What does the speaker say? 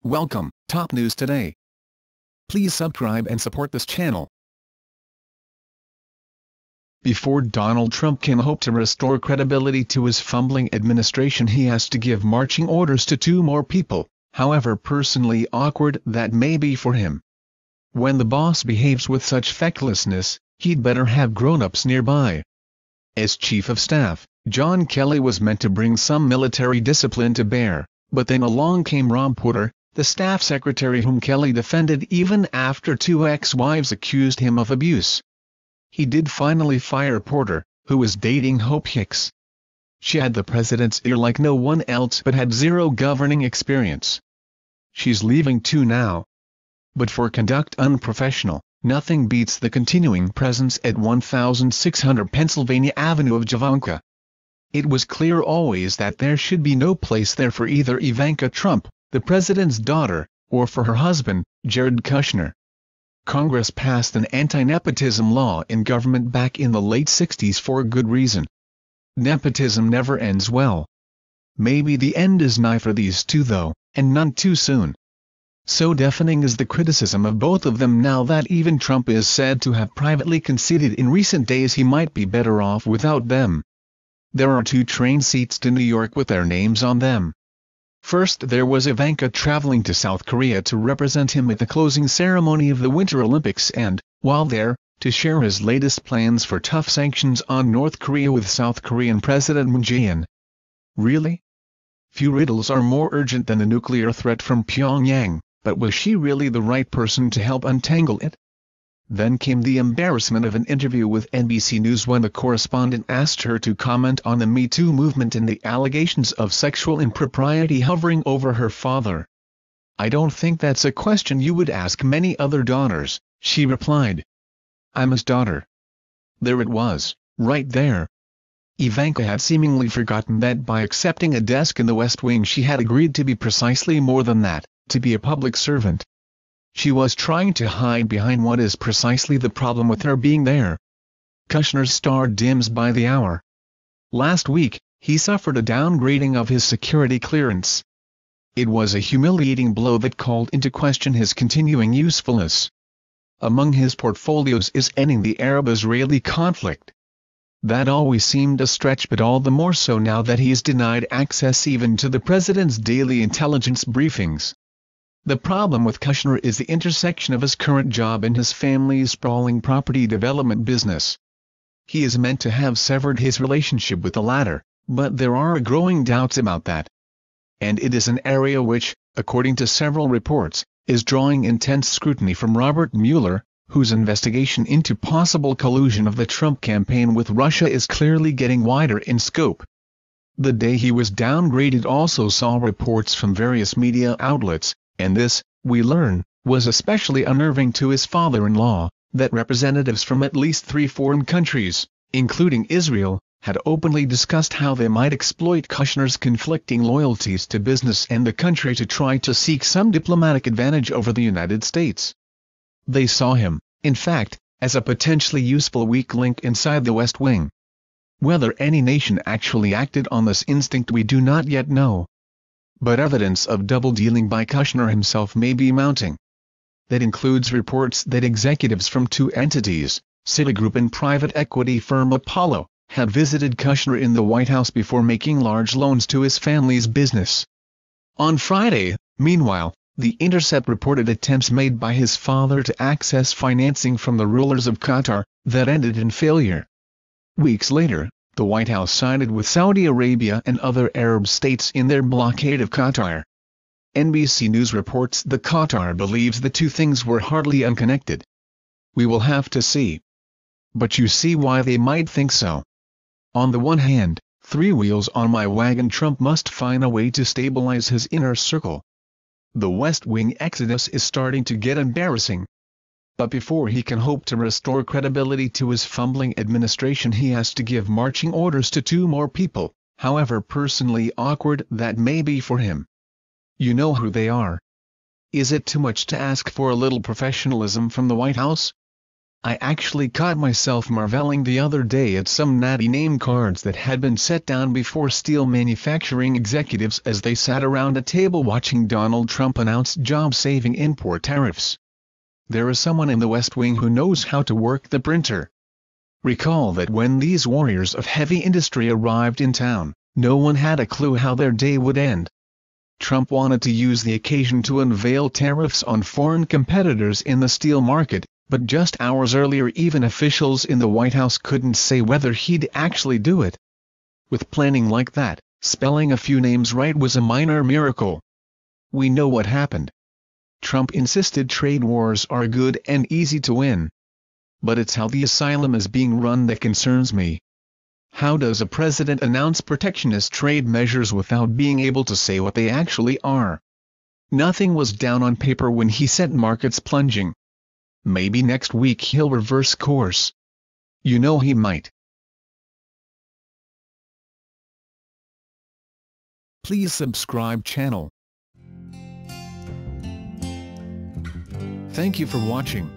Welcome, Top News Today. Please subscribe and support this channel. Before Donald Trump can hope to restore credibility to his fumbling administration, he has to give marching orders to two more people, however personally awkward that may be for him. When the boss behaves with such fecklessness, he'd better have grown-ups nearby. As Chief of Staff, John Kelly was meant to bring some military discipline to bear, but then along came Rob Porter, the staff secretary whom Kelly defended even after two ex-wives accused him of abuse. He did finally fire Porter, who was dating Hope Hicks. She had the president's ear like no one else but had zero governing experience. She's leaving too now. But for conduct unprofessional, nothing beats the continuing presence at 1600 Pennsylvania Avenue of Ivanka. It was clear always that there should be no place there for either Ivanka Trump, the president's daughter, or for her husband, Jared Kushner. Congress passed an anti-nepotism law in government back in the late 60s for a good reason. Nepotism never ends well. Maybe the end is nigh for these two though, and none too soon. So deafening is the criticism of both of them now that even Trump is said to have privately conceded in recent days he might be better off without them. There are two train seats to New York with their names on them. First there was Ivanka traveling to South Korea to represent him at the closing ceremony of the Winter Olympics and, while there, to share his latest plans for tough sanctions on North Korea with South Korean President Moon Jae-in. Really? Few riddles are more urgent than the nuclear threat from Pyongyang, but was she really the right person to help untangle it? Then came the embarrassment of an interview with NBC News when the correspondent asked her to comment on the Me Too movement and the allegations of sexual impropriety hovering over her father. "I don't think that's a question you would ask many other daughters," she replied. "I'm his daughter." There it was, right there. Ivanka had seemingly forgotten that by accepting a desk in the West Wing she had agreed to be precisely more than that, to be a public servant. She was trying to hide behind what is precisely the problem with her being there. Kushner's star dims by the hour. Last week, he suffered a downgrading of his security clearance. It was a humiliating blow that called into question his continuing usefulness. Among his portfolios is ending the Arab-Israeli conflict. That always seemed a stretch, but all the more so now that he is denied access even to the president's daily intelligence briefings. The problem with Kushner is the intersection of his current job and his family's sprawling property development business. He is meant to have severed his relationship with the latter, but there are growing doubts about that. And it is an area which, according to several reports, is drawing intense scrutiny from Robert Mueller, whose investigation into possible collusion of the Trump campaign with Russia is clearly getting wider in scope. The day he was downgraded also saw reports from various media outlets, and this, we learn, was especially unnerving to his father-in-law, that representatives from at least 3 foreign countries, including Israel, had openly discussed how they might exploit Kushner's conflicting loyalties to business and the country to try to seek some diplomatic advantage over the United States. They saw him, in fact, as a potentially useful weak link inside the West Wing. Whether any nation actually acted on this instinct we do not yet know. But evidence of double-dealing by Kushner himself may be mounting. That includes reports that executives from two entities, Citigroup and private equity firm Apollo, had visited Kushner in the White House before making large loans to his family's business. On Friday, meanwhile, The Intercept reported attempts made by his father to access financing from the rulers of Qatar, that ended in failure. Weeks later, the White House sided with Saudi Arabia and other Arab states in their blockade of Qatar. NBC News reports that Qatar believes the two things were hardly unconnected. We will have to see. But you see why they might think so. On the one hand, 3 wheels on my wagon, Trump must find a way to stabilize his inner circle. The West Wing exodus is starting to get embarrassing. But before he can hope to restore credibility to his fumbling administration, he has to give marching orders to 2 more people, however personally awkward that may be for him. You know who they are. Is it too much to ask for a little professionalism from the White House? I actually caught myself marveling the other day at some natty name cards that had been set down before steel manufacturing executives as they sat around a table watching Donald Trump announce job-saving import tariffs. There is someone in the West Wing who knows how to work the printer. Recall that when these warriors of heavy industry arrived in town, no one had a clue how their day would end. Trump wanted to use the occasion to unveil tariffs on foreign competitors in the steel market, but just hours earlier even officials in the White House couldn't say whether he'd actually do it. With planning like that, spelling a few names right was a minor miracle. We know what happened. Trump insisted trade wars are good and easy to win. But it's how the asylum is being run that concerns me. How does a president announce protectionist trade measures without being able to say what they actually are? Nothing was down on paper when he sent markets plunging. Maybe next week he'll reverse course. You know he might. Please subscribe channel. Thank you for watching.